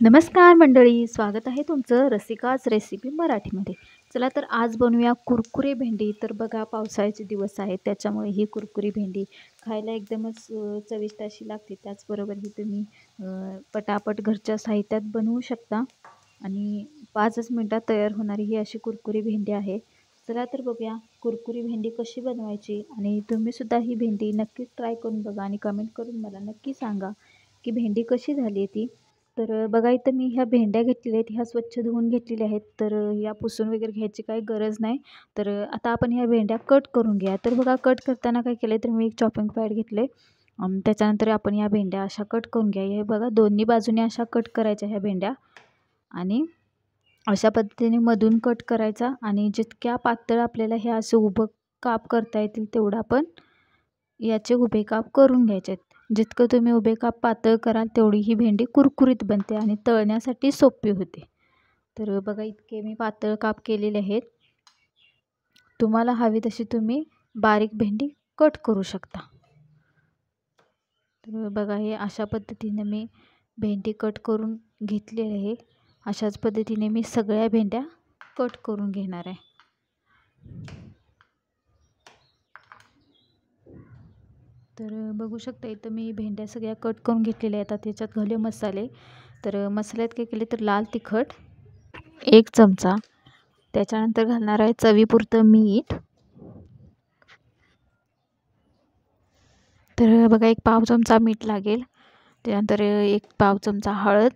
नमस्कार मंडळी, स्वागत आहे तुमचं रसिकाच रेसिपी मराठीमध्ये. चला तर आज बनवूया कुरकुरे भेंडी. तर बघा पावसाळ्याचे दिवस आहेत, त्याच्यामुळे ही कुरकुरी भेंडी खायला एकदमच चविष्ट अशी लागते. त्याचबरोबर ही तुम्ही पटापट घरच्या साहित्यात बनवू शकता आणि 5च मिनटात तयार होणारी ही अशी कुरकुरी भेंडी आहे. चला तर बघूया कुरकुरी भेंडी कशी बनवायची आणि तुम्हीसुद्धा ही भेंडी नक्कीच ट्राय करून बघा आणि कमेंट करून मला नक्की सांगा की भेंडी कशी झाली आहे ती. तर बघा इथं मी ह्या भेंड्या घेतलेल्या आहेत, ह्या स्वच्छ धुवून घेतलेल्या आहेत. तर या पुसून वगैरे घ्यायची काही गरज नाही. तर आता आपण ह्या भेंड्या कट करून घ्या. तर बघा कट करताना काय केलं तर मी एक चॉपिंग पॅड घेतले. त्याच्यानंतर आपण या भेंड्या अशा कट करून घ्या. हे बघा दोन्ही बाजूने अशा कट करायच्या ह्या भेंड्या आणि अशा पद्धतीने मधून कट करायचा आणि जितक्या पातळ आपल्याला हे असं उभं काप करता येतील तेवढं आपण याचे उभे काप करून घ्यायचे आहेत. जितकं तुम्ही उभे काप पातळ कराल तेवढी ही भेंडी कुरकुरीत बनते आणि तळण्यासाठी सोपी होते. तर बघा इतके मी पातळ काप केलेले आहेत. तुम्हाला हवी तशी तुम्ही बारीक भेंडी कट करू शकता. तर बघा हे अशा पद्धतीने मी भेंडी कट करून घेतलेली आहे. अशाच पद्धतीने मी सगळ्या भेंड्या कट करून घेणार आहे. तर बघू शकता इथं मी भेंड्या सगळ्या कट करून घेतलेल्या आहेत. आता त्याच्यात घालूया मसाले. तर मसाल्यात काय केले तर लाल तिखट 1 चमचा, त्याच्यानंतर घालणार आहे चवीपुरतं मीठ. तर बघा 1 पाव चमचा मीठ लागेल. त्यानंतर 1 पाव चमचा हळद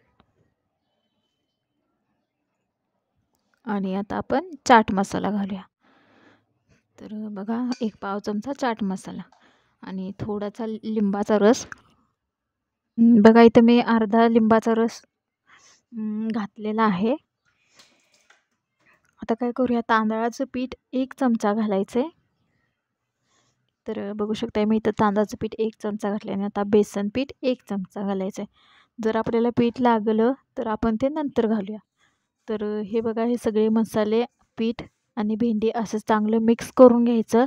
आणि आता आपण चाट मसाला घालूया. तर बघा 1 पाव चमचा चाट मसाला आणि थोडासा लिंबाचा रस. बघा इथं मी अर्धा लिंबाचा रस घातलेला आहे. आता काय करूया तांदळाचं पीठ 1 चमचा घालायचं आहे. तर बघू शकता मी इथं तांदळाचं पीठ 1 चमचा घातलं आणि आता बेसन पीठ 1 चमचा घालायचं आहे. जर आपल्याला पीठ लागलं तर आपण ते नंतर घालूया. तर हे बघा हे सगळे मसाले, पीठ आणि भेंडी असं चांगलं मिक्स करून घ्यायचं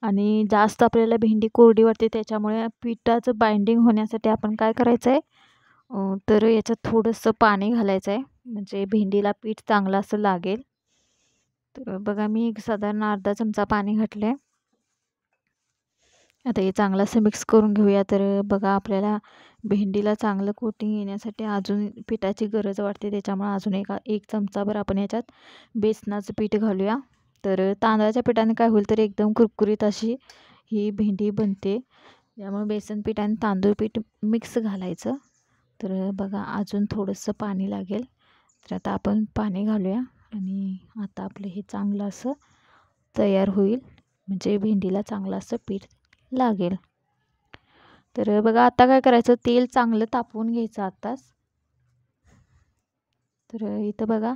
आणि जास्त आपल्याला भेंडी कोरडी वाटते त्याच्यामुळे पिठाचं बाइंडिंग होण्यासाठी आपण काय करायचं आहे तर याच्यात थोडंसं पाणी घालायचं आहे म्हणजे भेंडीला पीठ चांगलं असं लागेल. तर बघा मी साधारण अर्धा चमचा पाणी घातलं आहे. आता हे चांगलं असं मिक्स करून घेऊया. तर बघा आपल्याला भेंडीला चांगलं कोटिंग येण्यासाठी अजून पिठाची गरज वाटते त्याच्यामुळे अजून 1 चमचाभर आपण याच्यात बेसनाचं पीठ घालूया. तर तांदळाच्या पिठाने काय होईल तर एकदम कुरकुरीत अशी ही भेंडी बनते. त्यामुळे बेसन पीठ आणि तांदूळ पीठ मिक्स घालायचं. तर बघा अजून थोडंसं पाणी लागेल. तर आता आपण पाणी घालूया आणि आता आपलं हे चांगलं असं तयार होईल म्हणजे भेंडीला चांगलं असं पीठ लागेल. तर बघा आता काय करायचं तेल चांगलं तापवून घ्यायचं आताच. तर इथं बघा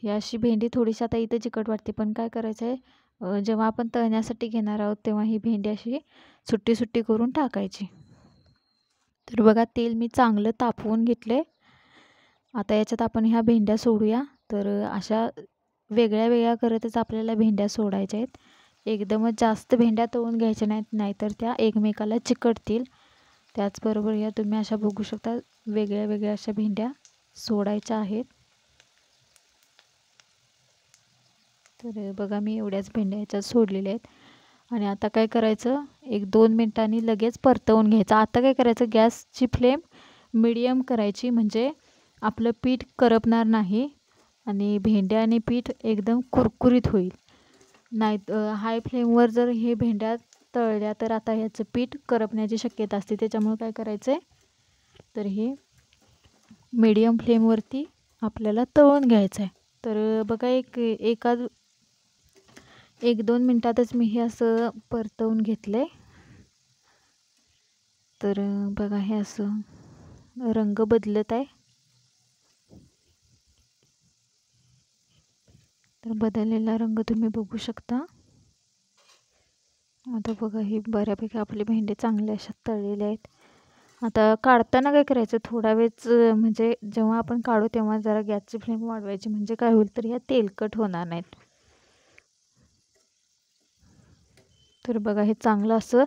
ही अशी भेंडी थोडीशी आता इथं चिकट वाटते पण काय करायचं आहे जेव्हा आपण तळण्यासाठी घेणार आहोत तेव्हा ही भेंडी अशी सुट्टी सुट्टी करून टाकायची. तर बघा तेल मी चांगलं तापवून घेतले. आता याच्यात आपण ह्या भेंड्या सोडूया. तर अशा वेगळ्या वेगळ्या करतच आपल्याला भेंड्या सोडायच्या आहेत. एकदमच जास्त भेंड्या तळून घ्यायच्या नाहीत नाहीतर त्या एकमेकाला चिकटतील. त्याचबरोबर या तुम्ही अशा बघू शकता वेगळ्या वेगळ्या अशा भेंड्या सोडायच्या आहेत. तर बघा मी एवढ्याच भेंड्या ह्याच्यात सोडलेल्या आहेत आणि आता काय करायचं 1-2 मिनिटांनी लगेच परतवून घ्यायचं. आता काय करायचं गॅसची फ्लेम मीडियम करायची म्हणजे आपलं पीठ करपणार नाही आणि भेंड्या आणि पीठ एकदम कुरकुरीत होईल. नाही हाय फ्लेमवर जर हे भेंड्या तळल्या तर आता ह्याचं पीठ करपण्याची शक्यता असते. त्याच्यामुळे काय करायचं आहे तर हे मीडियम फ्लेमवरती आपल्याला तळून घ्यायचं आहे. तर बघा 1-2 मिनटातच मी हे असं परतवून घेतलं आहे. तर बघा हे असं रंग बदलत आहे. तर बदललेला रंग तुम्ही बघू शकता. आता बघा ही बऱ्यापैकी आपली भेंडी चांगल्या अशा तळलेल्या आहेत. आता काढताना काय करायचं थोडा वेळच म्हणजे जेव्हा आपण काढू तेव्हा जरा गॅसची फ्लेम वाढवायची म्हणजे काय होईल तर ह्या तेलकट होणार नाहीत. तर बघा हे चांगलं असं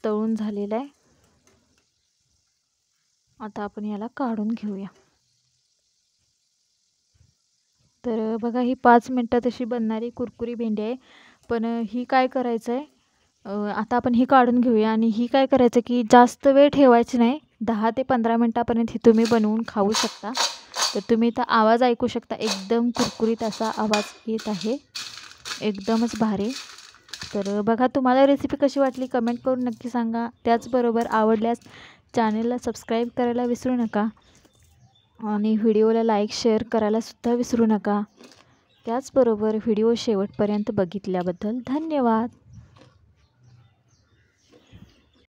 तळून झालेलं आहे. आता आपण याला काढून घेऊया. तर बघा ही 5 मिनटात अशी बनणारी कुरकुरी भेंडी आहे. पण ही काय करायचं आहे, आता आपण ही काढून घेऊया आणि ही काय करायचं की जास्त वेळ ठेवायची नाही. 10 ते 15 मिनटापर्यंत ही तुम्ही बनवून खाऊ शकता. तर तुम्ही इथं आवाज ऐकू शकता, एकदम कुरकुरीत असा आवाज येत आहे. एकदमच भारी. तर बघा तुम्हाला रेसिपी कशी वाटली कमेंट करून नक्की सांगा. त्याचबरोबर आवडल्यास चॅनेलला सबस्क्राईब करायला विसरू नका आणि व्हिडिओला लाईक शेअर करायलासुद्धा विसरू नका. त्याचबरोबर व्हिडिओ शेवटपर्यंत बघितल्याबद्दल धन्यवाद.